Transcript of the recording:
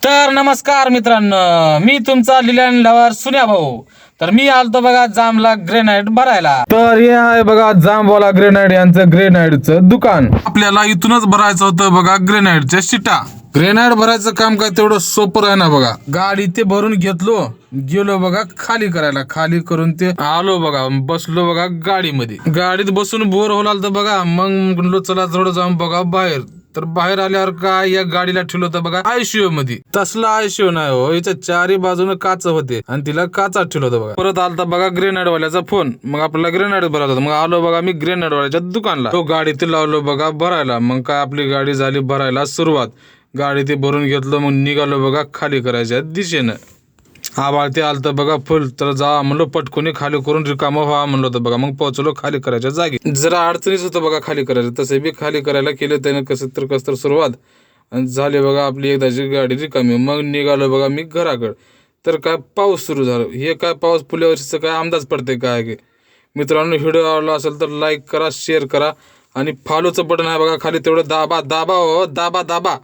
तर नमस्कार मित्रांनो, मी तुमचा लिलँड लवर सुन्या भाऊ. तर मी आलतो बघा जामला ग्रेनाइट भरायला. तर हे आहे बघा जामवाला ग्रेनाइट यांचं ग्रेनाइटचं दुकान. आपल्याला इथूनच भरायचं होतं बघा ग्रेनाइटच्या शिटा. ग्रेनाइट भरायचं काम काय तेवढं सोपं आहे ना बघा. गाडी ते भरून घेतलो, गेलो बघा खाली करायला. खाली करून ते आलो बघा, बसलो बघा गाडीमध्ये. गाडीत बसून बोर होलाल तर बघा, मग म्हणलो चला थोडं जाऊन बघा बाहेर. तर बाहेर आल्यावर काय या गाडीला ठेवलं होतं बघा आयसीयू मध्ये. तसला आयसीयू नाही हो, याच्या चारी बाजूने काच होते आणि तिला काचात ठेवलं होतं बघा. परत आलता बघा ग्रेनाइट वाल्याचा फोन. मग आपल्याला ग्रेनाइट भरायला होता. मग आलो बघा मी ग्रेनाइट वाल्याच्या दुकानला. तो गाडी ते लावलो बघा भरायला. मग काय आपली गाडी झाली भरायला सुरुवात. गाडी ते भरून घेतलं, मग निघालो बघा खाली करायच्या दिशेनं. आभाळ ते आलतं बघा फुल. तर जा म्हणलो पटकोनी खाली करून रिकामं व्हा म्हणलं होतं बघा. मग पोहोचलो खाली करायच्या जागी. जरा अडचणीच होतं बघा खाली करायचं. तसे बी खाली करायला केलं त्यानं कसं तर सुरुवात. आणि झाली बघा आपली एकदाची गाडी रिकामी. मग निघालो बघा मी घराकडं. तर काय पाऊस सुरू झाला. हे काय पाऊस पुढल्या वर्षीचं काय अंदाज पडते काय की मित्रांनो. व्हिडिओ आवडला असेल तर लाईक करा, शेअर करा आणि फॉलोचं बटन आहे बघा खाली, तेवढं दाबा दाबा हो, दाबा दाबा.